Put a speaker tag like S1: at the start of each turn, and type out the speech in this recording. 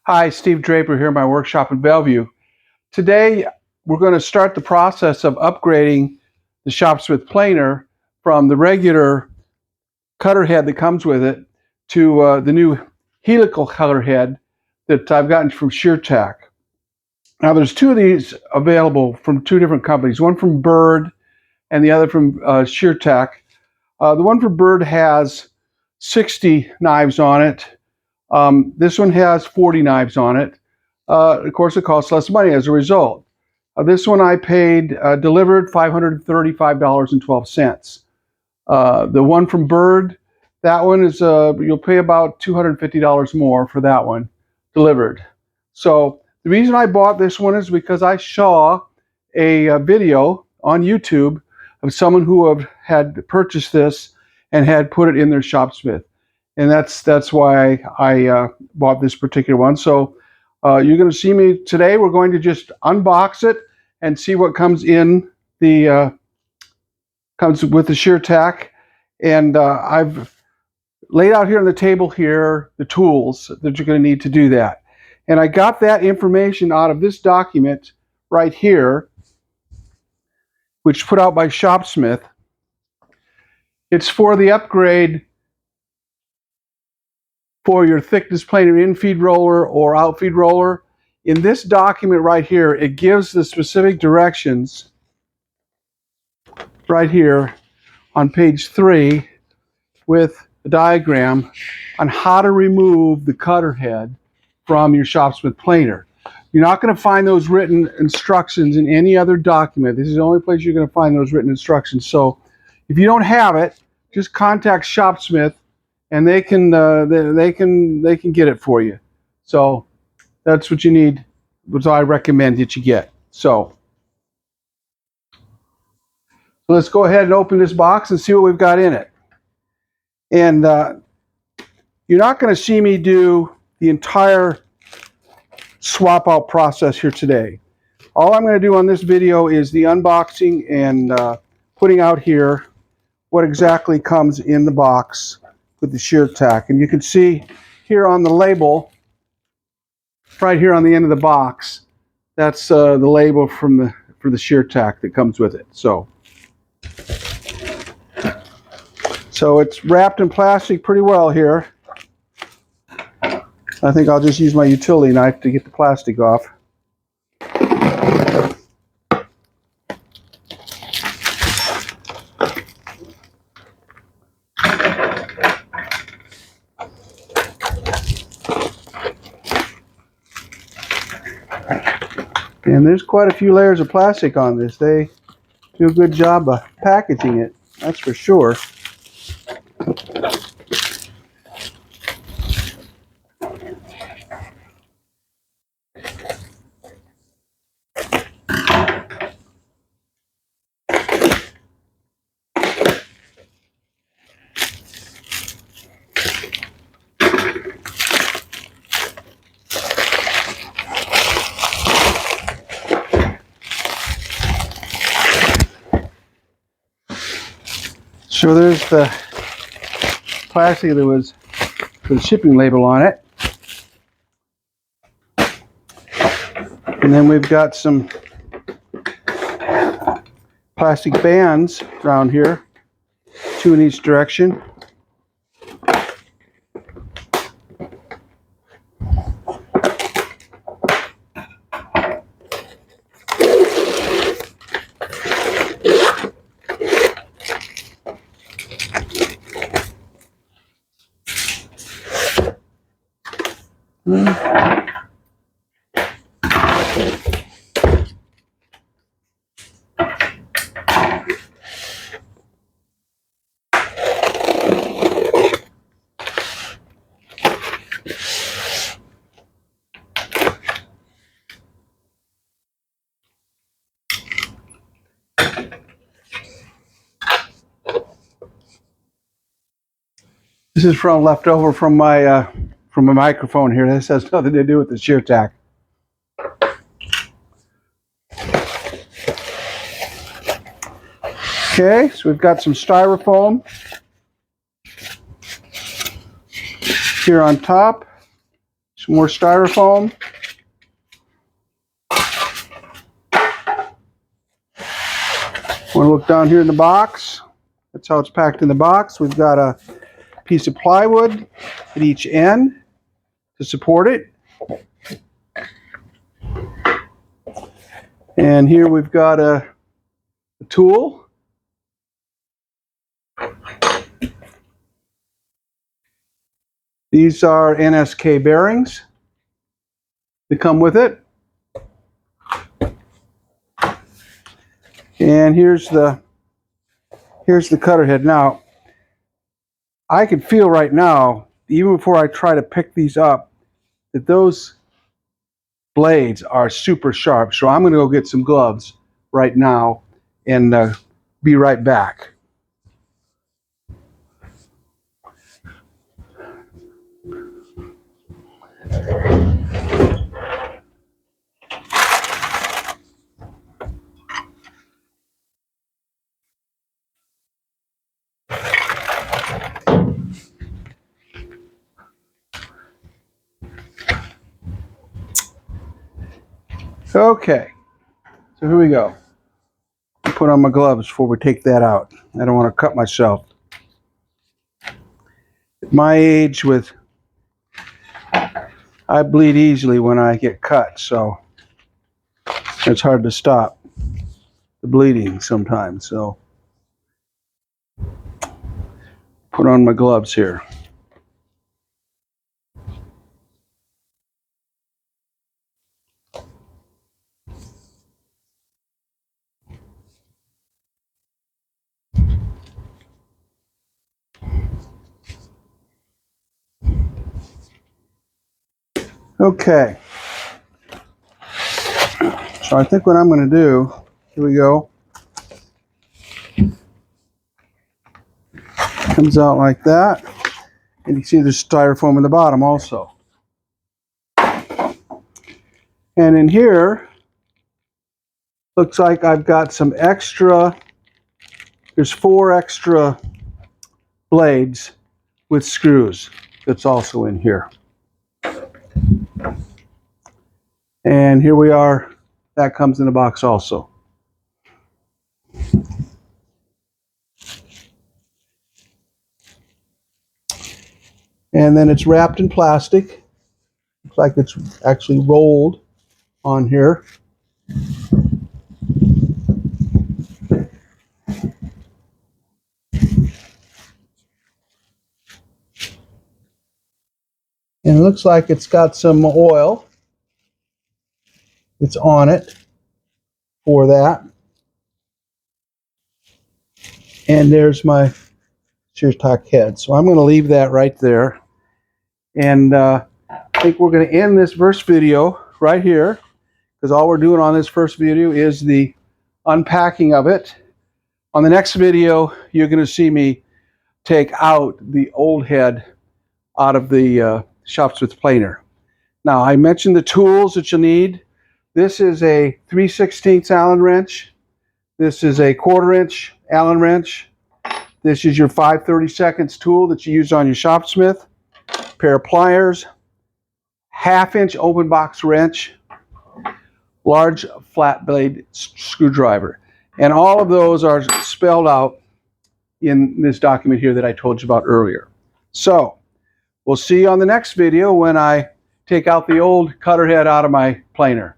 S1: Hi, Steve Draper here in my workshop in Bellevue. Today, we're going to start the process of upgrading the Shopsmith planer from the regular cutter head that comes with it to the new Helical Cutterhead that I've gotten from Sheartak. Now, there's two of these available from two different companies, one from Bird and the other from Sheartak. The one for Bird has 60 knives on it. This one has 40 knives on it. Of course, it costs less money as a result. This one I paid delivered $535.12. The one from Bird, that one is you'll pay about $250 more for that one delivered. So the reason I bought this one is because I saw a video on YouTube of someone who had purchased this and had put it in their Shopsmith. And that's why I bought this particular one. So you're going to see me today. We're going to just unbox it and see what comes in the comes with the Sheartak. And I've laid out here on the table here the tools that you're going to need to do that. And I got that information out of this document right here, which is put out by Shopsmith. It's for the upgrade for your thickness planer in-feed roller or out-feed roller. In this document right here, it gives the specific directions right here on page 3 with a diagram on how to remove the cutter head from your Shopsmith planer. You're not going to find those written instructions in any other document. This is the only place you're going to find those written instructions. So if you don't have it, just contact Shopsmith and they can get it for you. So that's what you need, what I recommend that you get. So let's go ahead and open this box and see what we've got in it. And you're not going to see me do the entire swap out process here today. All I'm going to do on this video is the unboxing and putting out here what exactly comes in the box with the Sheartak. And you can see here on the label, right here on the end of the box, that's the label for the Sheartak that comes with it. So it's wrapped in plastic pretty well here. I think I'll just use my utility knife to get the plastic off. And there's quite a few layers of plastic on this. They do a good job of packaging it, that's for sure. So there's the plastic that was the shipping label on it. And then we've got some plastic bands around here, 2 in each direction. This is from leftover from my microphone here. This has nothing to do with the Sheartak. Okay, so we've got some styrofoam here on top. Some more styrofoam. Want to look down here in the box? That's how it's packed in the box. We've got a piece of plywood at each end to support it. And here we've got a tool. These are NSK bearings that come with it. And here's the cutter head. Now, I can feel right now, even before I try to pick these up, that those blades are super sharp. So I'm going to go get some gloves right now and be right back. Okay, so here we go. I'll put on my gloves before we take that out. I don't want to cut myself. At my age, I bleed easily when I get cut, so it's hard to stop the bleeding sometimes. So put on my gloves here. Okay, so I think what I'm going to do, here we go, comes out like that, and you can see there's styrofoam in the bottom also. And in here, looks like I've got some extra, there's 4 extra blades with screws that's also in here. And here we are, that comes in the box also. And then it's wrapped in plastic. Looks like it's actually rolled on here. And it looks like it's got some oil. It's on it for that. And there's my Sheartak head. So I'm going to leave that right there. And I think we're going to end this first video right here, because all we're doing on this first video is the unpacking of it. On the next video, you're going to see me take out the old head out of the Shopsmith planer. Now, I mentioned the tools that you'll need. This is a 3/16 Allen wrench. This is a 1/4 inch Allen wrench. This is your 5/32 tool that you use on your Shopsmith. Pair of pliers, 1/2 inch open box wrench, large flat blade screwdriver. And all of those are spelled out in this document here that I told you about earlier. So, we'll see you on the next video when I take out the old cutter head out of my planer.